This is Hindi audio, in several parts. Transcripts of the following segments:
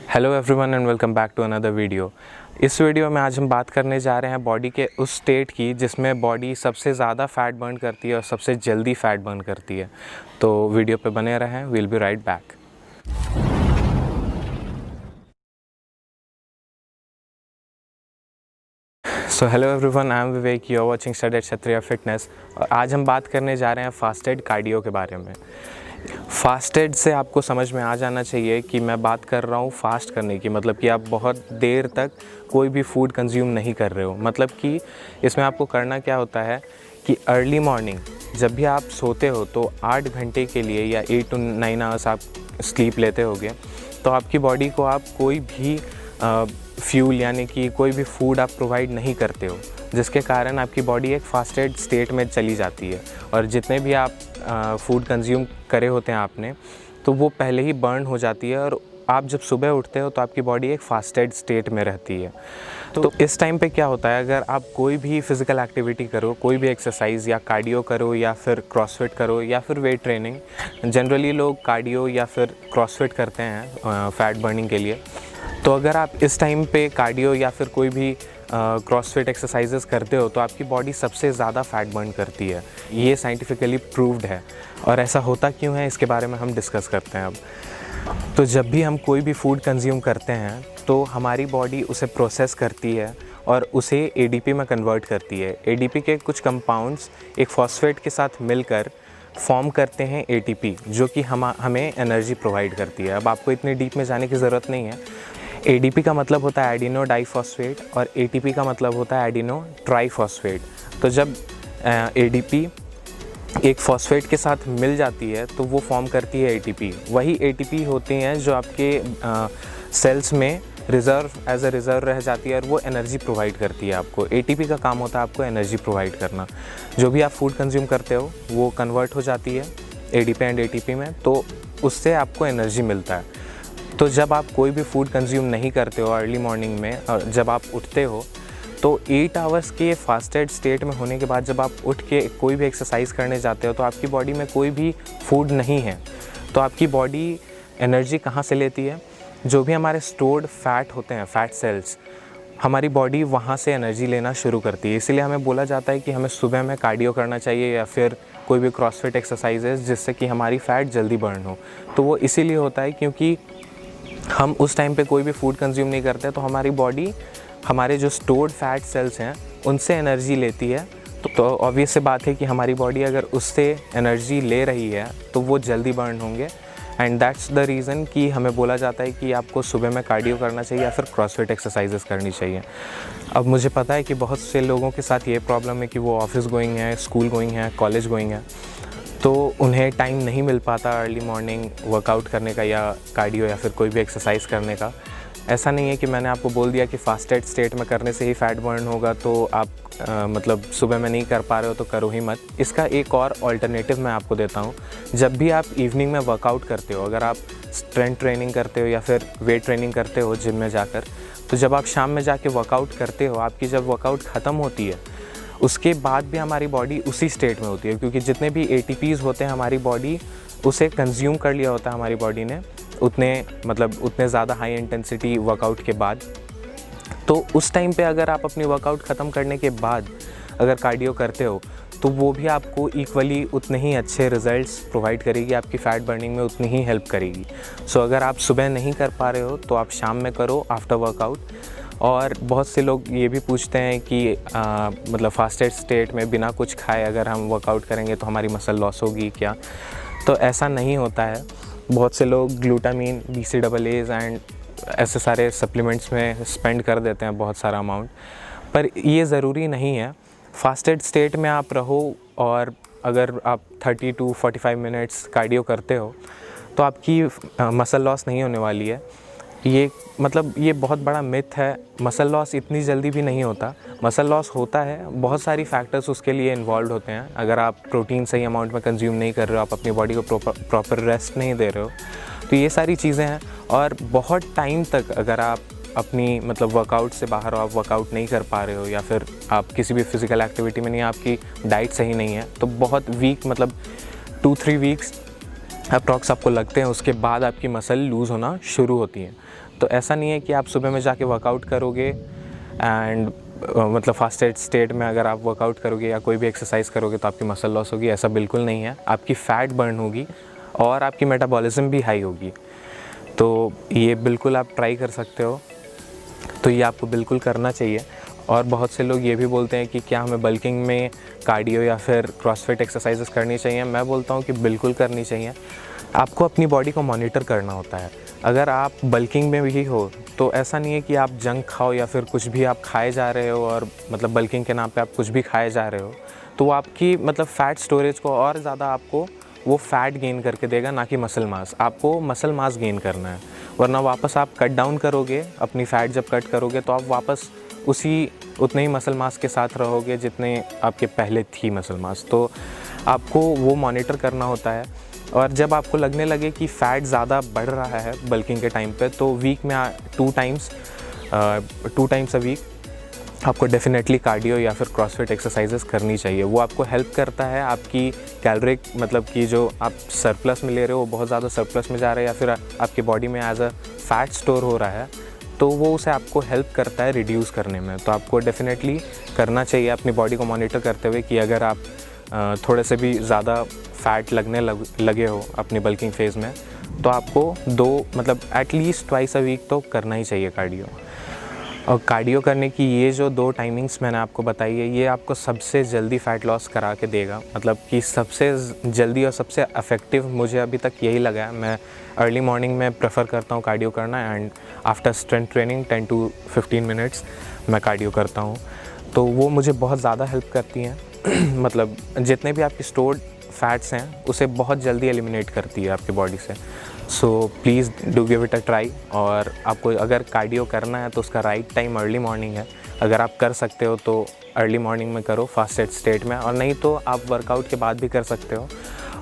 Hello everyone and welcome back to another video. इस वीडियो में आज हम बात करने जा रहे हैं बॉडी के उस स्टेट की जिसमें बॉडी सबसे ज़्यादा फ़ैट बर्न करती है और सबसे जल्दी फ़ैट बर्न करती है। तो वीडियो पे बने रहें, we'll be right back. So hello everyone, I am Vivek, you are watching study at Kshatriya fitness. और आज हम बात करने जा रहे हैं फास्टेड कार्डियो के बारे में। फास्टेड से आपको समझ में आ जाना चाहिए कि मैं बात कर रहा हूँ फास्ट करने की, मतलब कि आप बहुत देर तक कोई भी फूड कंज्यूम नहीं कर रहे हो। मतलब कि इसमें आपको करना क्या होता है कि अर्ली मॉर्निंग जब भी आप सोते हो तो 8 घंटे के लिए या 8 to 9 आवर्स आप स्लीप लेते होगे, तो आपकी बॉडी को आप कोई भी फ्यूल यानी कि कोई भी फूड आप प्रोवाइड नहीं करते हो, जिसके कारण आपकी बॉडी एक फास्टेड स्टेट में चली जाती है। और जितने भी आप फूड कंज्यूम करे होते हैं आपने, तो वो पहले ही बर्न हो जाती है और आप जब सुबह उठते हो तो आपकी बॉडी एक फास्टेड स्टेट में रहती है। तो इस टाइम पे क्या होता है, अगर आप कोई भी फ़िज़िकल एक्टिविटी करो, कोई भी एक्सरसाइज या कार्डियो करो या फिर क्रॉसफिट करो या फिर वेट ट्रेनिंग, जनरली लोग कार्डियो या फिर क्रॉसफिट करते हैं फ़ैट बर्निंग के लिए। तो अगर आप इस टाइम पे कार्डियो या फिर कोई भी क्रॉसफिट एक्सरसाइजेस करते हो तो आपकी बॉडी सबसे ज़्यादा फ़ैट बर्न करती है। ये साइंटिफिकली प्रूव्ड है। और ऐसा होता क्यों है, इसके बारे में हम डिस्कस करते हैं अब। तो जब भी हम कोई भी फूड कंज्यूम करते हैं तो हमारी बॉडी उसे प्रोसेस करती है और उसे एडीपी में कन्वर्ट करती है। एडीपी के कुछ कंपाउंड्स एक फॉस्फेट के साथ मिलकर फॉर्म करते हैं एटीपी, जो कि हमें एनर्जी प्रोवाइड करती है। अब आपको इतनी डीप में जाने की ज़रूरत नहीं है। एडीपी का मतलब होता है एडिनो डाइफॉस्फेट और एटीपी का मतलब होता है एडिनो ट्राइफॉस्फेट। तो जब एडीपी एक फॉस्फेट के साथ मिल जाती है तो वो फॉर्म करती है एटीपी। वही एटीपी होती हैं जो आपके सेल्स में एज अ रिज़र्व रह जाती है और वो एनर्जी प्रोवाइड करती है आपको। एटीपी का काम होता है आपको एनर्जी प्रोवाइड करना। जो भी आप फूड कंज्यूम करते हो वो कन्वर्ट हो जाती है एडीपी एंड एटीपी में, तो उससे आपको एनर्जी मिलता है। तो जब आप कोई भी फूड कंज्यूम नहीं करते हो अर्ली मॉर्निंग में, और जब आप उठते हो तो 8 आवर्स के फास्टेड स्टेट में होने के बाद जब आप उठ के कोई भी एक्सरसाइज करने जाते हो तो आपकी बॉडी में कोई भी फूड नहीं है। तो आपकी बॉडी एनर्जी कहाँ से लेती है? जो भी हमारे स्टोर्ड फैट होते हैं, फैट सेल्स, हमारी बॉडी वहाँ से एनर्जी लेना शुरू करती है। इसीलिए हमें बोला जाता है कि हमें सुबह में कार्डियो करना चाहिए या फिर कोई भी क्रॉसफिट एक्सरसाइजेज, जिससे कि हमारी फ़ैट जल्दी बर्न हो। तो वो इसीलिए होता है क्योंकि हम उस टाइम पे कोई भी फूड कंज्यूम नहीं करते, तो हमारी बॉडी हमारे जो स्टोर्ड फैट सेल्स हैं उनसे एनर्जी लेती है। तो ऑब्वियस से बात है कि हमारी बॉडी अगर उससे एनर्जी ले रही है तो वो जल्दी बर्न होंगे। एंड दैट्स द रीज़न कि हमें बोला जाता है कि आपको सुबह में कार्डियो करना चाहिए या फिर क्रॉसफिट एक्सरसाइजेस करनी चाहिए। अब मुझे पता है कि बहुत से लोगों के साथ ये प्रॉब्लम है कि वो ऑफिस गोइंग है, स्कूल गोइंग है, कॉलेज गोइंग है, तो उन्हें टाइम नहीं मिल पाता अर्ली मॉर्निंग वर्कआउट करने का या कार्डियो या फिर कोई भी एक्सरसाइज करने का। ऐसा नहीं है कि मैंने आपको बोल दिया कि फास्टेड स्टेट में करने से ही फ़ैट बर्न होगा, तो आप मतलब सुबह में नहीं कर पा रहे हो तो करो ही मत। इसका एक और ऑल्टरनेटिव मैं आपको देता हूँ। जब भी आप इवनिंग में वर्कआउट करते हो, अगर आप स्ट्रेंथ ट्रेनिंग करते हो या फिर वेट ट्रेनिंग करते हो जिम में जाकर, तो जब आप शाम में जाके वर्कआउट करते हो, आपकी जब वर्कआउट ख़त्म होती है उसके बाद भी हमारी बॉडी उसी स्टेट में होती है, क्योंकि जितने भी एटीपीज़ होते हैं हमारी बॉडी उसे कंज्यूम कर लिया होता है हमारी बॉडी ने उतने ज़्यादा हाई इंटेंसिटी वर्कआउट के बाद। तो उस टाइम पे अगर आप अपनी वर्कआउट ख़त्म करने के बाद अगर कार्डियो करते हो तो वो भी आपको इक्वली उतने ही अच्छे रिज़ल्ट्स प्रोवाइड करेगी, आपकी फ़ैट बर्निंग में उतनी ही हेल्प करेगी। सो अगर आप सुबह नहीं कर पा रहे हो तो आप शाम में करो आफ्टर वर्कआउट। और बहुत से लोग ये भी पूछते हैं कि मतलब फास्टेड स्टेट में बिना कुछ खाए अगर हम वर्कआउट करेंगे तो हमारी मसल लॉस होगी क्या? तो ऐसा नहीं होता है। बहुत से लोग ग्लूटामीन, BCAAs एंड ऐसे सारे सप्लीमेंट्स में स्पेंड कर देते हैं बहुत सारा अमाउंट, पर ये ज़रूरी नहीं है। फास्टेड स्टेट में आप रहो और अगर आप 30 to 45 मिनट्स कार्डियो करते हो तो आपकी मसल लॉस नहीं होने वाली है। ये बहुत बड़ा मिथ है। मसल लॉस इतनी जल्दी भी नहीं होता। मसल लॉस होता है, बहुत सारी फैक्टर्स उसके लिए इन्वॉल्व होते हैं। अगर आप प्रोटीन सही अमाउंट में कंज्यूम नहीं कर रहे हो, आप अपनी बॉडी को प्रॉपर रेस्ट नहीं दे रहे हो, तो ये सारी चीज़ें हैं। और बहुत टाइम तक अगर आप अपनी वर्कआउट से बाहर हो, आप वर्कआउट नहीं कर पा रहे हो या फिर आप किसी भी फिज़िकल एक्टिविटी में नहीं, आपकी डाइट सही नहीं है, तो बहुत वीक 2-3 वीक्स अप्रॉक्स आपको लगते हैं, उसके बाद आपकी मसल लूज़ होना शुरू होती है। तो ऐसा नहीं है कि आप सुबह में जाके वर्कआउट करोगे एंड मतलब फास्टेड स्टेट में अगर आप वर्कआउट करोगे या कोई भी एक्सरसाइज करोगे तो आपकी मसल लॉस होगी, ऐसा बिल्कुल नहीं है। आपकी फ़ैट बर्न होगी और आपकी मेटाबॉलिज्म भी हाई होगी। तो ये बिल्कुल आप ट्राई कर सकते हो, तो ये आपको बिल्कुल करना चाहिए। और बहुत से लोग ये भी बोलते हैं कि क्या हमें बल्किंग में कार्डियो या फिर क्रॉसफिट एक्सरसाइजेस करनी चाहिए। मैं बोलता हूँ कि बिल्कुल करनी चाहिए। आपको अपनी बॉडी को मॉनिटर करना होता है। अगर आप बल्किंग में भी हो तो ऐसा नहीं है कि आप जंक खाओ या फिर कुछ भी आप खाए जा रहे हो और मतलब बल्किंग के नाम पे आप कुछ भी खाए जा रहे हो, तो वो आपकी मतलब फ़ैट स्टोरेज को और ज़्यादा आपको वो फ़ैट गेन करके देगा, ना कि मसल मास। आपको मसल मास गेन करना है, वरना वापस आप कट डाउन करोगे, अपनी फ़ैट जब कट करोगे तो आप वापस उतने ही मसल मास के साथ रहोगे जितने आपके पहले थी मसल मास। तो आपको वो मॉनिटर करना होता है। और जब आपको लगने लगे कि फ़ैट ज़्यादा बढ़ रहा है बल्किंग के टाइम पे, तो वीक में 2 टाइम्स अ वीक आपको डेफिनेटली कार्डियो या फिर क्रॉसफिट एक्सरसाइजेस करनी चाहिए। वो आपको हेल्प करता है आपकी कैलोरिक मतलब कि जो आप सरप्लस में ले रहे हो वो बहुत ज़्यादा सरप्लस में जा रहा है या फिर आपकी बॉडी में एज अ फैट स्टोर हो रहा है, तो वो उसे आपको हेल्प करता है रिड्यूस करने में। तो आपको डेफिनेटली करना चाहिए अपनी बॉडी को मॉनिटर करते हुए कि अगर आप थोड़े से भी ज़्यादा फ़ैट लगने लगे हो अपनी बल्किंग फ़ेज़ में, तो आपको मतलब एटलीस्ट ट्वाइस अ वीक तो करना ही चाहिए कार्डियो। और कार्डियो करने की ये जो 2 टाइमिंग्स मैंने आपको बताई है, ये आपको सबसे जल्दी फ़ैट लॉस करा के देगा। मतलब कि सबसे जल्दी और सबसे इफ़ेक्टिव मुझे अभी तक यही लगा है। मैं अर्ली मॉर्निंग में प्रेफर करता हूँ कार्डियो करना, and after strength training 10 to 15 minutes मैं कार्डियो करता हूँ। तो वो मुझे बहुत ज़्यादा हेल्प करती हैं। मतलब जितने भी आपके स्टोर्ड फैट्स हैं उसे बहुत जल्दी एलिमिनेट करती है आपकी बॉडी से। So please do give it a try. और आपको अगर कार्डियो करना है तो उसका राइट टाइम अर्ली मॉर्निंग है। अगर आप कर सकते हो तो अर्ली मॉर्निंग में करो फास्टेड स्टेट में, और नहीं तो आप वर्कआउट के बाद भी कर सकते हो।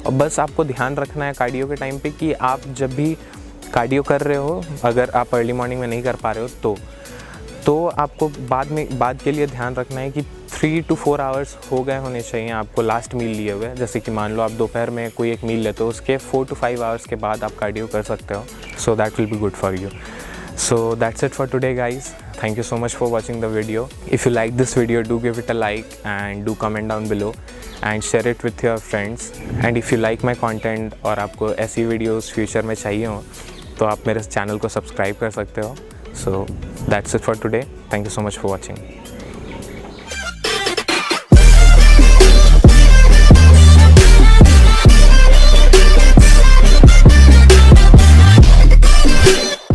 और बस आपको ध्यान रखना है कार्डियो के टाइम पे कि आप जब भी कार्डियो कर रहे हो, अगर आप अर्ली मॉर्निंग में नहीं कर पा रहे हो तो आपको बाद के लिए ध्यान रखना है कि 3 to 4 आवर्स हो गए होने चाहिए आपको लास्ट मील लिए हुए। जैसे कि मान लो आप दोपहर में कोई एक मील लेते हो, उसके 4 to 5 आवर्स के बाद आप कार्डियो कर सकते हो। So that will be good for you. So that's it for today, guys. Thank you so much for watching the video. If you like this video, do give it a like and do comment down below and share it with your friends. And if you like my content और आपको ऐसी वीडियोस फ्यूचर में चाहिए हो तो आप मेरे चैनल को सब्सक्राइब कर सकते हो. So that's it for today. Thank you so much for watching.